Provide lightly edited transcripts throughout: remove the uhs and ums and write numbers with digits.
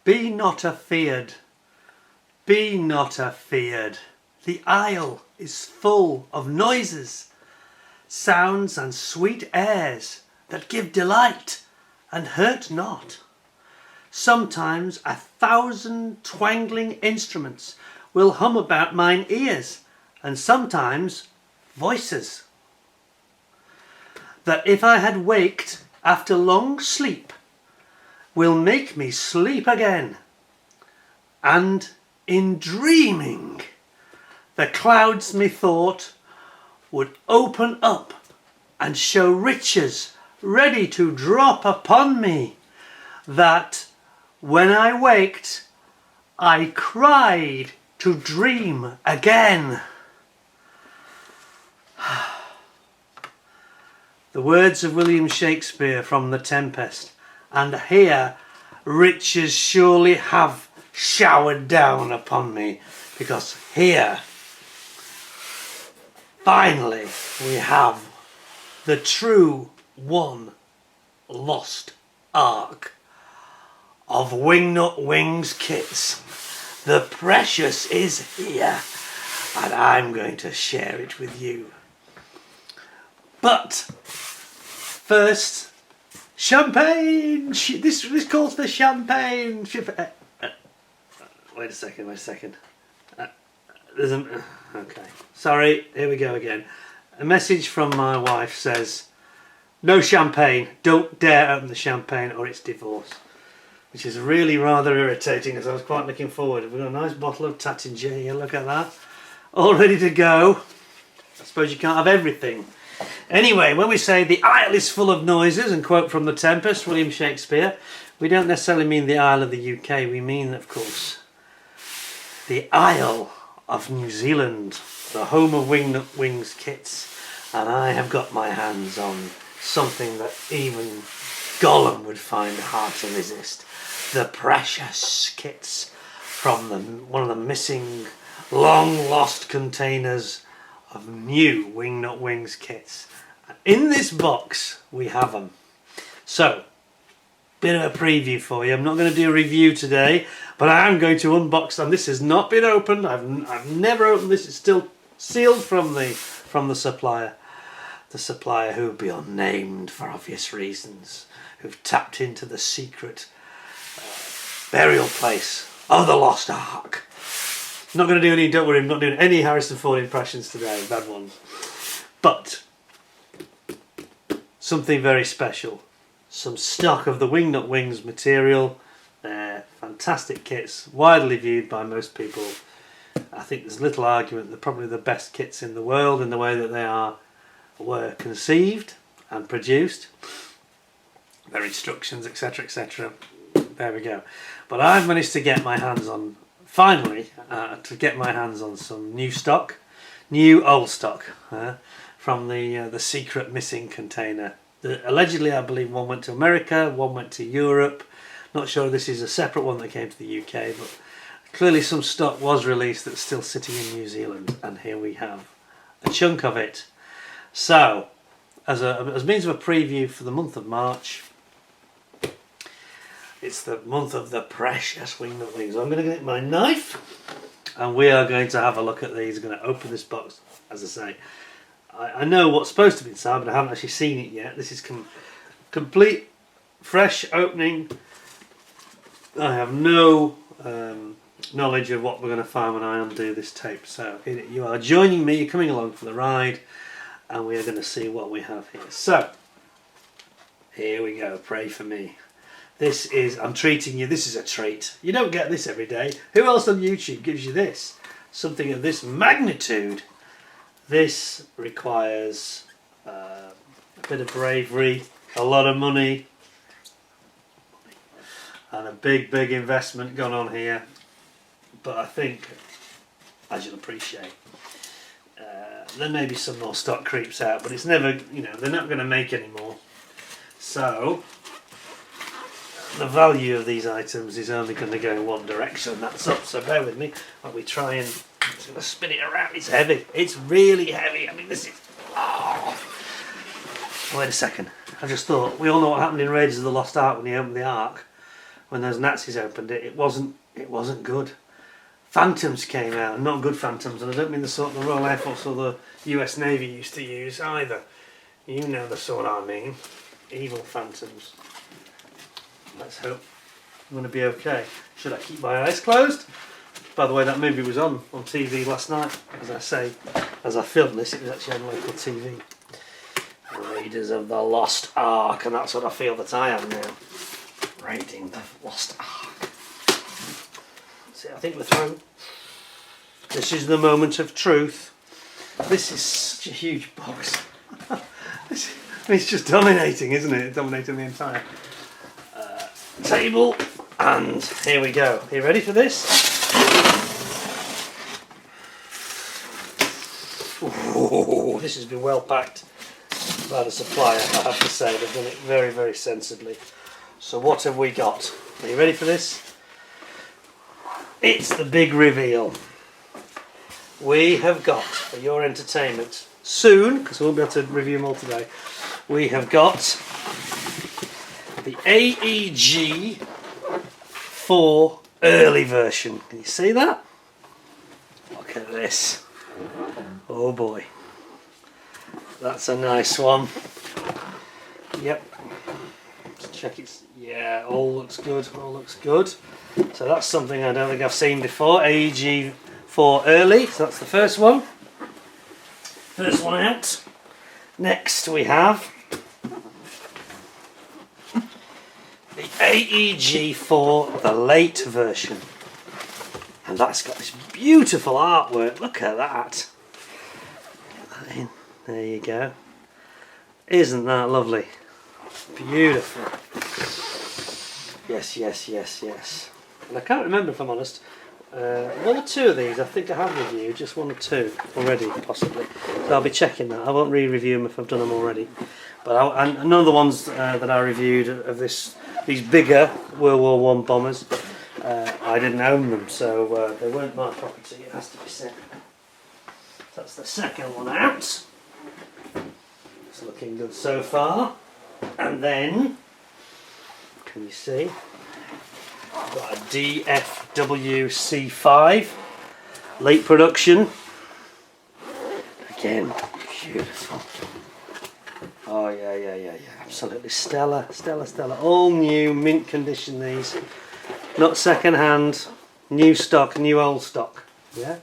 Be not afeard, be not afeard. The isle is full of noises, sounds and sweet airs that give delight and hurt not. Sometimes 1,000 twangling instruments will hum about mine ears, and sometimes voices that if I had waked after long sleep will make me sleep again. And in dreaming the clouds methought would open up and show riches ready to drop upon me, that when I waked I cried to dream again. The words of William Shakespeare from The Tempest. And here riches surely have showered down upon me, because here finally we have the true one lost ARK of Wingnut Wings kits. The precious is here, and I'm going to share it with you. But first, champagne! This calls for champagne! Wait a second. Okay, sorry, here we go again. A message from my wife says, no champagne, don't dare open the champagne or it's divorce. Which is really rather irritating, as I was quite looking forward. We've got a nice bottle of Tattinger here, look at that. All ready to go. I suppose you can't have everything. Anyway, when we say the isle is full of noises, and quote from The Tempest, William Shakespeare, we don't necessarily mean the Isle of the UK, we mean, of course, the Isle of New Zealand, the home of Wingnut Wings kits. And I have got my hands on something that even Gollum would find hard to resist. The precious kits from one of the missing, long lost containers of new Wingnut Wings kits. In this box we have them. So, bit of a preview for you. I'm not going to do a review today, but I am going to unbox them. This has not been opened. I've never opened this. It's still sealed from the supplier. The supplier who will be unnamed for obvious reasons, who've tapped into the secret burial place of the lost ARK. Not going to do any, don't worry, I'm not doing any Harrison Ford impressions today, bad ones. But something very special. Some stock of the Wingnut Wings material. They're fantastic kits, widely viewed by most people. I think there's little argument they're probably the best kits in the world in the way that they were conceived and produced. Their instructions, etc, etc. There we go. But I've managed to get my hands on, finally, some new stock, new old stock, from the secret missing container. Allegedly, I believe one went to America, one went to Europe. Not sure this is a separate one that came to the UK, but clearly some stock was released that's still sitting in New Zealand, and here we have a chunk of it. So, as means of a preview for the month of March, it's the month of the precious Wingnut Wings. I'm going to get my knife and we are going to have a look at these. I'm going to open this box. As I say, I know what's supposed to be inside, but I haven't actually seen it yet. This is complete fresh opening. I have no knowledge of what we're going to find when I undo this tape. So you are joining me, you're coming along for the ride, and we are going to see what we have here. So here we go. Pray for me. This is, I'm treating you, this is a treat. You don't get this every day. Who else on YouTube gives you this? Something of this magnitude. This requires a bit of bravery, a lot of money, and a big investment gone on here. But I think, as you'll appreciate, there may be some more stock creeps out, but it's never, they're not going to make any more. So the value of these items is only going to go in one direction, that's up. So bear with me while we try and, I'm just going to spin it around. It's heavy, it's really heavy. I mean, this is, wait a second, I just thought, we all know what happened in Raiders of the Lost Ark when he opened the Ark. when those Nazis opened it, it wasn't good. Phantoms came out, not good Phantoms, and I don't mean the sort the Royal Air Force or the US Navy used to use either. You know the sort I mean. Evil Phantoms. Let's hope I'm going to be okay. Should I keep my eyes closed? By the way, that movie was on TV last night. As I filmed this, it was actually on local TV. Raiders of the Lost Ark, and that's what I feel that I am now. Raiding the Lost Ark. See, I think we're through. This is the moment of truth. This is such a huge box. It's just dominating, isn't it? It's dominating the entire table. And here we go. Are you ready for this? Ooh, this has been well packed by the supplier, I have to say. They've done it very, very sensibly. So what have we got? Are you ready for this? It's the big reveal. We have got, for your entertainment, soon, because we won't be able to review them all today, we have got the AEG 4 early version. Can you see that? Look at this. Oh boy. That's a nice one. Yep. Let's check it. Yeah, all looks good. All looks good. So that's something I don't think I've seen before. AEG 4 early. So that's the first one. First one out. Next we have the AEG 4 the late version. And that's got this beautiful artwork. Look at that. Get that in. There you go. Isn't that lovely? Beautiful. Yes, yes, yes, yes. And I can't remember, if I'm honest, one or two of these I think I have reviewed, just one or two already, possibly. So I'll be checking that. I won't re-review them if I've done them already. But and none of the ones that I reviewed of these bigger World War I bombers, I didn't own them, so they weren't my property, it has to be said. That's the second one out. It's looking good so far. And then, can you see? I've got a DFWC5 late production. Again, beautiful. Oh yeah. Absolutely stellar. All new, mint condition these. Not second hand, new stock, new old stock. Yeah.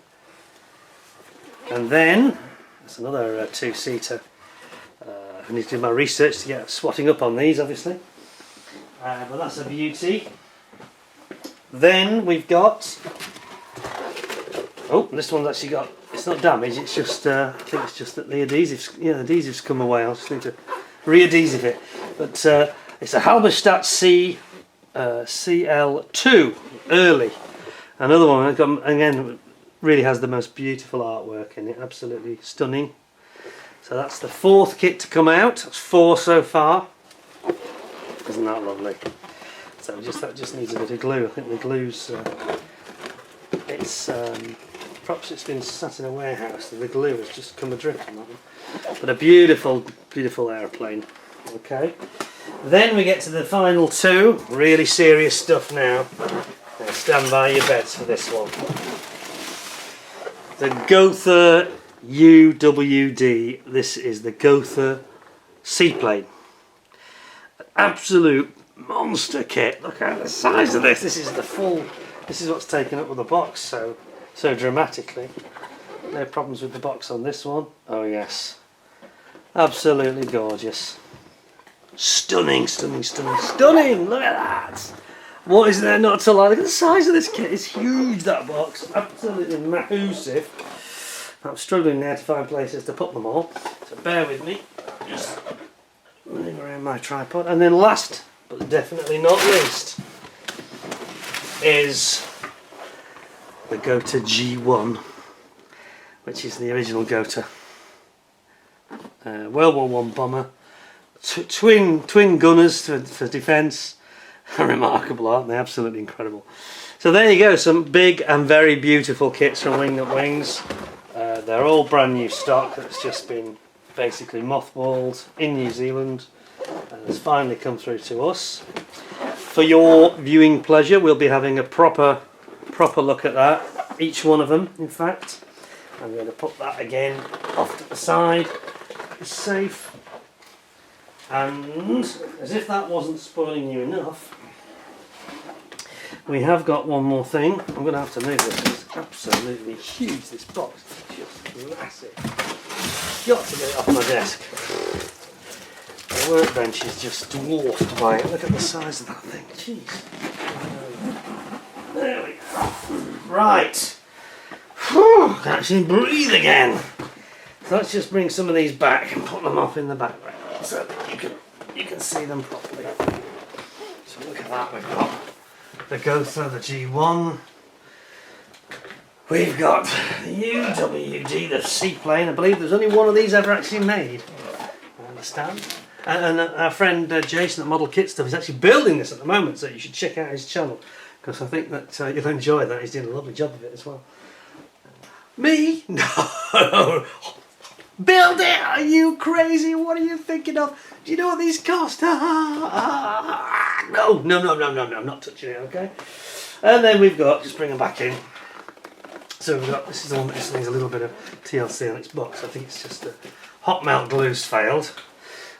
And then, that's another two-seater. I need to do my research to get swatting up on these, obviously. But that's a beauty. Then we've got... Oh, this one's actually got... It's not damaged, it's just... I think it's just that the adhesives... Yeah, the adhesives come away. I'll just need to re-adhesive it. But it's a Halberstadt CL2 early. Another one, again, really has the most beautiful artwork in it. Absolutely stunning. So that's the fourth kit to come out. That's 4 so far. Isn't that lovely? So that just needs a bit of glue. I think the glue's perhaps it's been sat in a warehouse. The glue has just come adrift on that one. But a beautiful, beautiful aeroplane. Okay. Then we get to the final two. Really serious stuff now. Now stand by your beds for this one. The Gotha UWD. This is the Gotha seaplane. Absolute monster kit. Look at the size of this. This is the full. This is what's taken up with the box so dramatically. No problems with the box on this one. Oh yes, absolutely gorgeous. Stunning. Look at that. What is there not to like? Look at the size of this kit. It's huge, that box. Absolutely massive. I'm struggling now to find places to put them all, so bear with me. Just running around my tripod. And then last, but definitely not least, is the Gotha G1, which is the original Gotha. World War I bomber. Twin gunners for defence. Remarkable, aren't they? Absolutely incredible. So there you go, some big and very beautiful kits from Wingnut Wings. They're all brand new stock that's just been basically mothballed in New Zealand and has finally come through to us. for your viewing pleasure, we'll be having a proper look at that. Each one of them, in fact. I'm going to put that again off to the side. It's safe. And as if that wasn't spoiling you enough, we have got one more thing. I'm going to have to move this. It's absolutely huge, this box. It's just massive. Got to get it off my desk. The workbench is just dwarfed by it. Look at the size of that thing. Jeez. There we go. Right. Whew, can actually breathe again. So let's just bring some of these back and put them up in the background so that you can see them properly. So look at that. We've got the Gotha, the G1. We've got the UWD, the seaplane. I believe there's only one of these ever actually made. I understand. And our friend Jason at Model Kit Stuff is actually building this at the moment, so you should check out his channel because I think that you'll enjoy that. He's doing a lovely job of it as well. Me? No. Build it! Are you crazy? What are you thinking of? Do you know what these cost? No, I'm not touching it, okay? And then we've got, just bring them back in. So we've got, this is the one that just needs a little bit of TLC on its box. I think it's just the hot melt glue's failed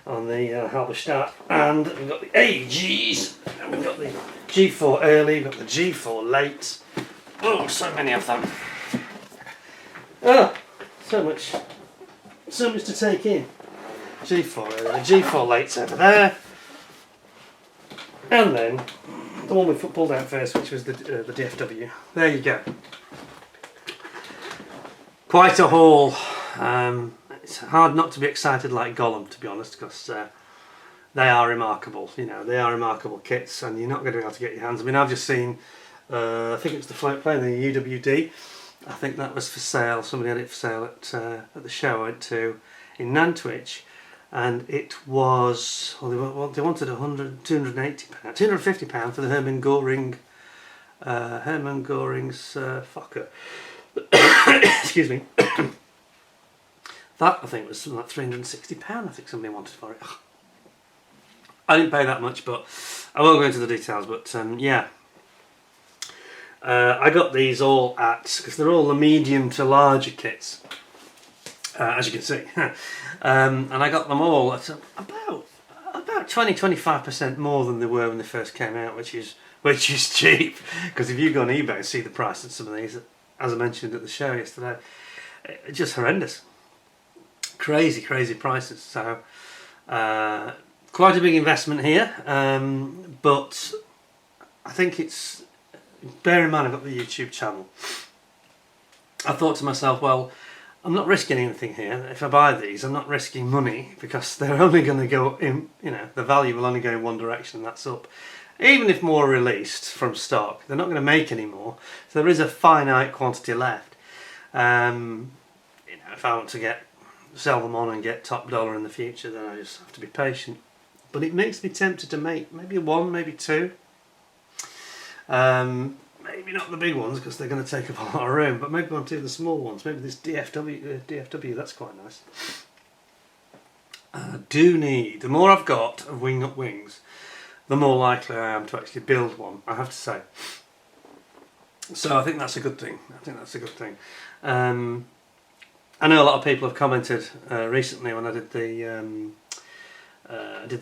on the Halberstadt. And we've got the AGs, and we've got the G4 early, we've got the G4 late. Oh, so many of them. Oh, so much to take in. G4 early, G4 late's over there. And then the one we pulled out first, which was the DFW. There you go. Quite a haul. It's hard not to be excited like Gollum, to be honest, because they are remarkable. You know, they are remarkable kits, and you're not going to be able to get your hands. I mean, I've just seen, I think it was the float plane, the UWD. I think that was for sale. Somebody had it for sale at the show I went to in Nantwich, and it was, well, they wanted £280, £250 for the Hermann Göring's Fokker. Excuse me. That I think was something like £360. I think somebody wanted for it. I didn't pay that much, but I won't go into the details. But yeah, I got these all at, because they're all the medium to larger kits, as you can see, and I got them all at about 20-25% more than they were when they first came out, which is cheap. Because if you go on eBay and see the price of some of these, as I mentioned at the show yesterday, it's just horrendous. Crazy prices. So quite a big investment here, but I think it's, bear in mind I've got the YouTube channel. I thought to myself, well, I'm not risking anything here. If I buy these, I'm not risking money, because they're only going to go in, you know, the value will only go in one direction, and that's up. Even if more are released from stock, they're not going to make any more, so there is a finite quantity left. You know, if I want to sell them on and get top dollar in the future, then I just have to be patient. But it makes me tempted to make maybe one, maybe two. Maybe not the big ones, because they're going to take up a lot of room, but maybe one or two of the small ones. Maybe this DFW, that's quite nice. I do need, the more I've got of Wingnut Wings, the more likely I am to actually build one, I have to say. So I think that's a good thing. I know a lot of people have commented recently when I did the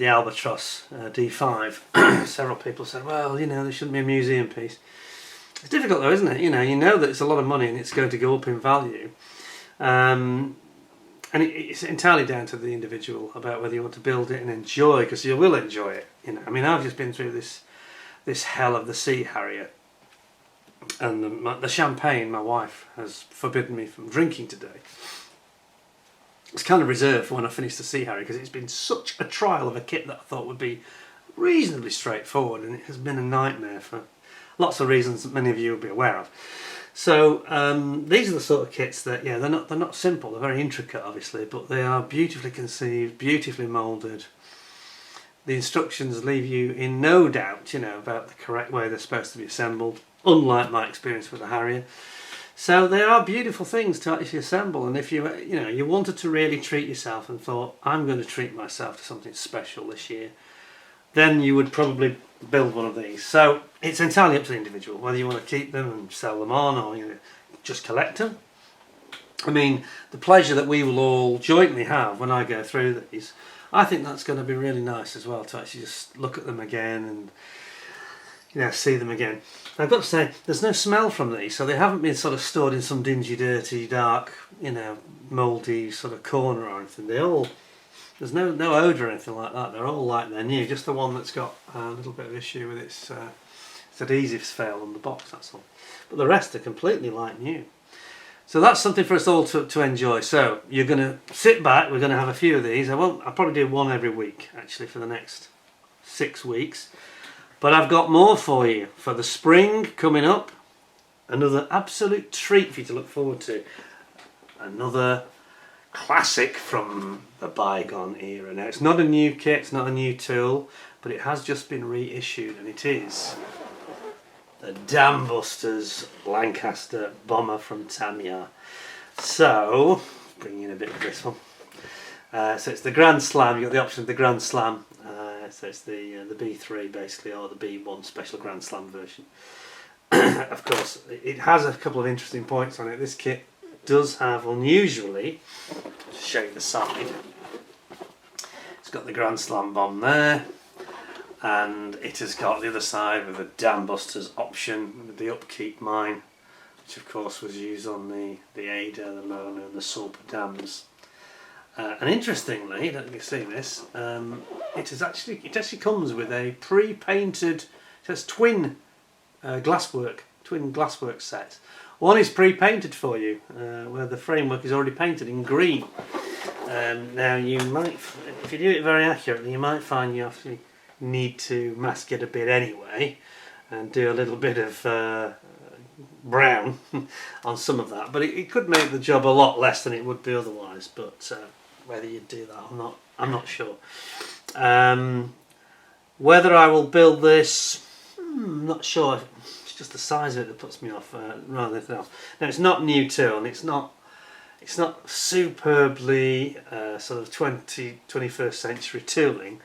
Albatross D5. Several people said, well, you know, there shouldn't be a museum piece. It's difficult though, isn't it? You know that it's a lot of money and it's going to go up in value. And it's entirely down to the individual about whether you want to build it and enjoy, because you will enjoy it. You know, I mean, I've just been through this hell of the Sea Harrier, and the champagne my wife has forbidden me from drinking today. It's kind of reserved for when I finish the Sea Harrier, because it's been such a trial of a kit that I thought would be reasonably straightforward, and it has been a nightmare for lots of reasons that many of you will be aware of. So these are the sort of kits that, yeah, they're not simple. They're very intricate, obviously, but they are beautifully conceived, beautifully moulded. The instructions leave you in no doubt, you know, about the correct way they're supposed to be assembled, unlike my experience with the Harrier. So they are beautiful things to actually assemble, and if you wanted to really treat yourself and thought, I'm going to treat myself to something special this year, then you would probably build one of these. So it's entirely up to the individual whether you want to keep them and sell them on, or just collect them. I mean, the pleasure that we will all jointly have when I go through these, I think that's going to be really nice as well, to actually just look at them again and see them again. I've got to say, there's no smell from these, so they haven't been sort of stored in some dingy, dirty, dark, mouldy sort of corner or anything. There's no odour or anything like that. They're all like they're new. Just the one that's got a little bit of issue with its adhesives fail on the box, that's all. But the rest are completely like new. So that's something for us all to enjoy. So you're going to sit back, we're going to have a few of these. I'll probably do one every week actually for the next 6 weeks. But I've got more for you for the spring coming up. Another absolute treat for you to look forward to. Another classic from the bygone era. Now it's not a new kit, it's not a new tool, but it has just been reissued, and it is the Dambusters Lancaster Bomber from Tamiya. So, bring in a bit of this one. So it's the Grand Slam. You've got the option of the Grand Slam. So it's the B3 basically, or the B1 Special Grand Slam version. Of course, it has a couple of interesting points on it. This kit does have, unusually, to show you the side, it's got the Grand Slam bomb there, and it has got the other side with the Dambusters option with the upkeep mine, which of course was used on the Ada, the Mona and the Sulper dams. And interestingly, I don't know if you've seen this, it actually comes with a pre-painted, it says twin glasswork set. One is pre-painted for you, where the framework is already painted in green. Now you might, if you do it very accurately, you might find you actually need to mask it a bit anyway, and do a little bit of brown on some of that. But it could make the job a lot less than it would be otherwise. But whether you'd do that, I'm not sure. Whether I will build this, I'm not sure. It's just the size of it that puts me off rather than anything else. Now it's not new tool, and it's not superbly sort of 21st century tooling.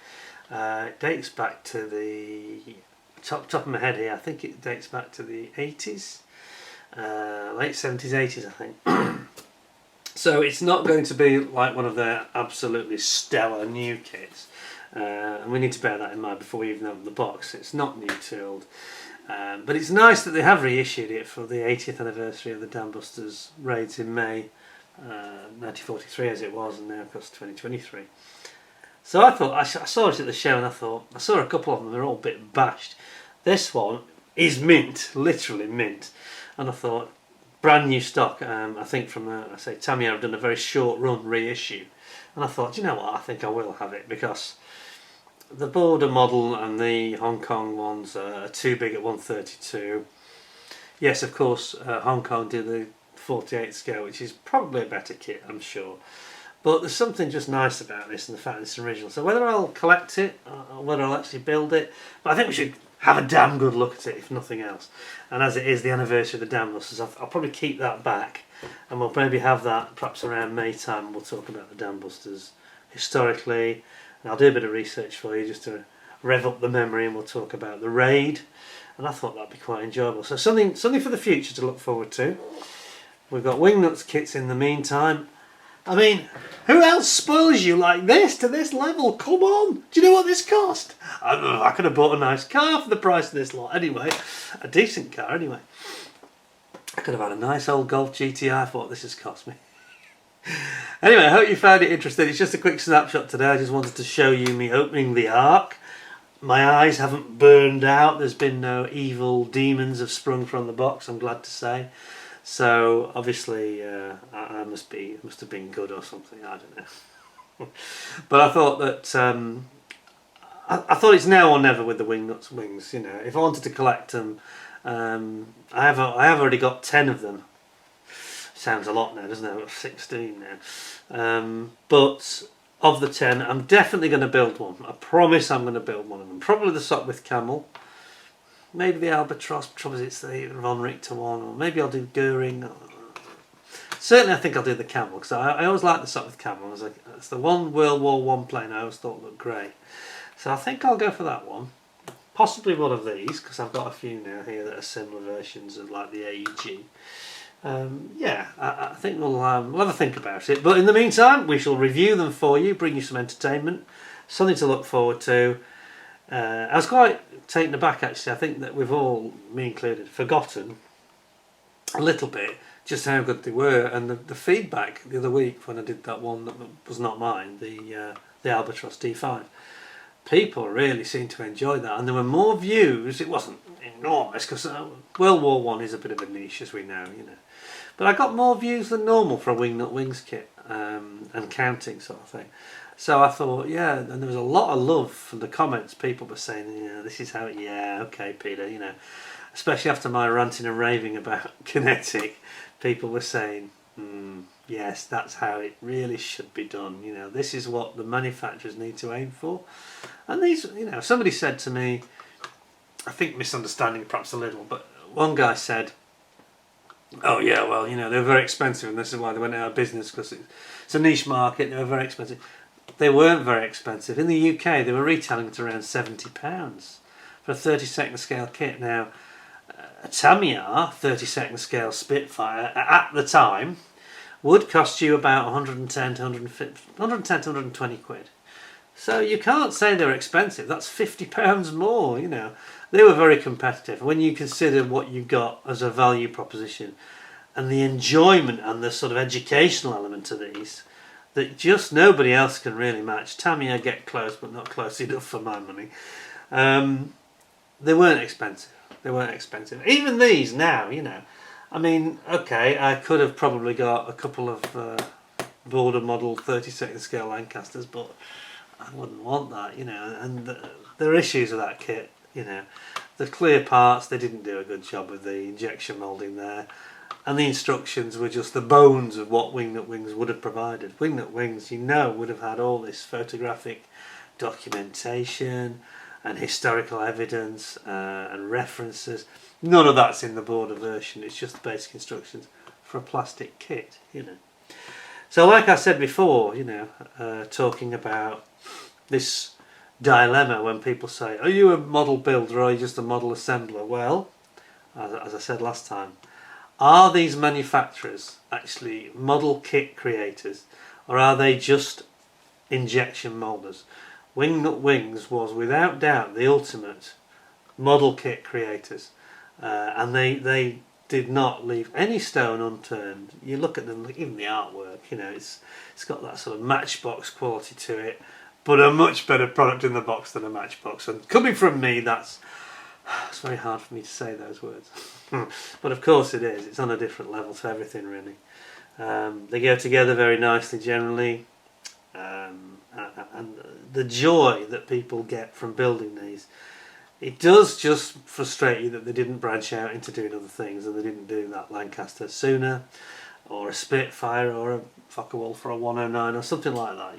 It dates back to the top of my head here. I think it dates back to the 80s, late 70s, 80s, I think. So it's not going to be like one of their absolutely stellar new kits, and we need to bear that in mind before we even open the box. It's not new tooled. But it's nice that they have reissued it for the 80th anniversary of the Dambusters raids in May 1943 as it was, and now of course 2023. So I thought, I saw it at the show and I saw a couple of them, they're all a bit bashed. This one is mint, literally mint. And I thought, brand new stock, I think from, Tamiya have done a very short run reissue. And I thought, you know what, I think I will have it, because the border model and the Hong Kong ones are too big at 132. Yes, of course, Hong Kong did the 48 scale, which is probably a better kit, I'm sure. But there's something just nice about this, and the fact it's original. So whether I'll collect it, or whether I'll actually build it, but I think we should have a damn good look at it, if nothing else. And as it is the anniversary of the Dambusters, I'll probably keep that back, and we'll maybe have that perhaps around May time, and we'll talk about the Dambusters historically. And I'll do a bit of research for you just to rev up the memory, and we'll talk about the raid. And I thought that'd be quite enjoyable. So something for the future to look forward to. We've got Wingnuts kits in the meantime. I mean, who else spoils you like this to this level? Come on! Do you know what this cost? I could have bought a nice car for the price of this lot anyway. A decent car anyway. I could have had a nice old Golf GTI for what this has cost me. Anyway, I hope you found it interesting. It's just a quick snapshot today. I just wanted to show you me opening the ARK. My eyes haven't burned out. There's been no evil demons have sprung from the box, I'm glad to say. So obviously I must have been good or something, I don't know. But I thought that I thought it's now or never with the Wingnut Wings. You know, if I wanted to collect them, I have already got 10 of them. Sounds a lot now, doesn't it? I've got 16 now. But of the 10, I'm definitely going to build one. I promise I'm going to build one of them. Probably the Sopwith Camel. Maybe the Albatross, trouble is it's the Von Richter one, or maybe I'll do Goering. Certainly I think I'll do the camel, because I always like the Sopwith camel. It's the one World War One plane I always thought looked great. So I think I'll go for that one. Possibly one of these, because I've got a few now here that are similar versions of like the AEG. Yeah, I think we'll have a think about it. But in the meantime, we shall review them for you, bring you some entertainment, something to look forward to. I was quite taken aback actually. I think that we've all, me included, forgotten a little bit just how good they were, and the feedback the other week when I did that one that was not mine, the Albatross D5. People really seemed to enjoy that, and there were more views. It wasn't enormous because World War One is a bit of a niche, as we know, But I got more views than normal for a Wingnut Wings kit, and counting sort of thing. So I thought, yeah, and there was a lot of love from the comments. People were saying, this is how. Yeah, okay, Peter, Especially after my ranting and raving about kinetic, people were saying, yes, that's how it really should be done. This is what the manufacturers need to aim for. And these, somebody said to me, I think misunderstanding perhaps a little, but one guy said, oh yeah, well, they're very expensive and this is why they went out of business, because it's a niche market, they were very expensive. They weren't very expensive. In the UK, they were retailing at around £70 for a 32nd scale kit. Now, a Tamiya 32nd scale Spitfire at the time would cost you about 110 to 120 quid. So you can't say they're expensive. That's £50 more, They were very competitive when you consider what you got as a value proposition and the enjoyment and the sort of educational element to these that just nobody else can really match. Tamiya get close, but not close enough for my money. They weren't expensive. Even these now, I mean, okay, I could have probably got a couple of border model 32nd scale Lancasters, but I wouldn't want that, and there are issues with that kit, The clear parts, they didn't do a good job with the injection moulding there, and the instructions were just the bones of what Wingnut Wings would have provided. Wingnut Wings, would have had all this photographic documentation and historical evidence and references. None of that's in the border version. It's just the basic instructions for a plastic kit, So like I said before, talking about this dilemma when people say, are you a model builder or are you just a model assembler? Well, as I said last time, are these manufacturers actually model kit creators, or are they just injection moulders? Wingnut Wings was without doubt the ultimate model kit creators, and they did not leave any stone unturned. You look at them, even the artwork, it's got that sort of Matchbox quality to it, but a much better product in the box than a Matchbox. And coming from me, it's very hard for me to say those words. But of course it is. It's on a different level to everything, really. They go together very nicely generally. And the joy that people get from building these, it does just frustrate you that they didn't branch out into doing other things, and they didn't do that Lancaster sooner, or a Spitfire, or a Focke-Wulf, or a 109, or something like that,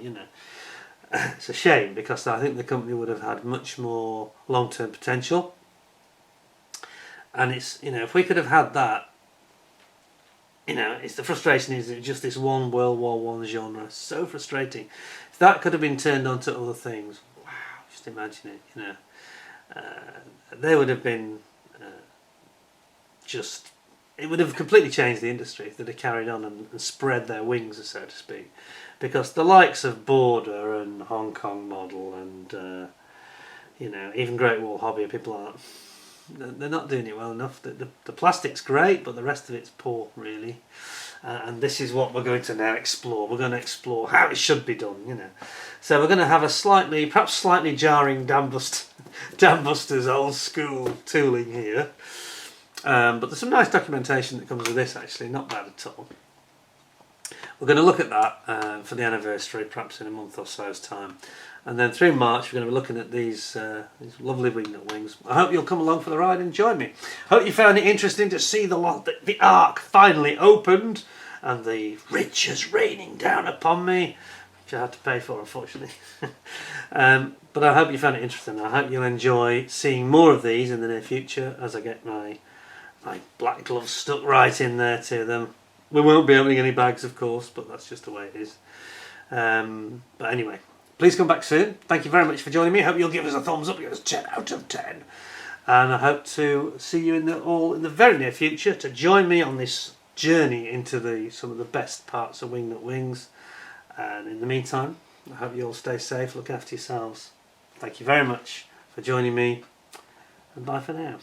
It's a shame, because I think the company would have had much more long-term potential, and it's, if we could have had that, it's the frustration is just this one World War One genre, so frustrating. If that could have been turned on to other things, wow, just imagine it, they would have been it would have completely changed the industry if they'd have carried on and spread their wings, so to speak, because the likes of Border and Hong Kong Model and even Great Wall Hobby, people aren't. They're not doing it well enough. The plastic's great, but the rest of it's poor, really. And this is what we're going to now explore. We're going to explore how it should be done, So we're going to have a perhaps slightly jarring Dambusters old school tooling here. But there's some nice documentation that comes with this, actually. Not bad at all. We're going to look at that for the anniversary, perhaps in a month or so's time. And then through March, we're going to be looking at these lovely Wingnut Wings. I hope you'll come along for the ride and join me. Hope you found it interesting to see the ARK finally opened and the riches raining down upon me, which I had to pay for, unfortunately. But I hope you found it interesting. I hope you'll enjoy seeing more of these in the near future as I get my black gloves stuck right in there to them. We won't be opening any bags, of course, but that's just the way it is. But anyway, please come back soon. Thank you very much for joining me. I hope you'll give us a thumbs up, give us 10 out of 10. And I hope to see you in the very near future to join me on this journey into some of the best parts of Wingnut Wings. And in the meantime, I hope you all stay safe, look after yourselves. Thank you very much for joining me, and bye for now.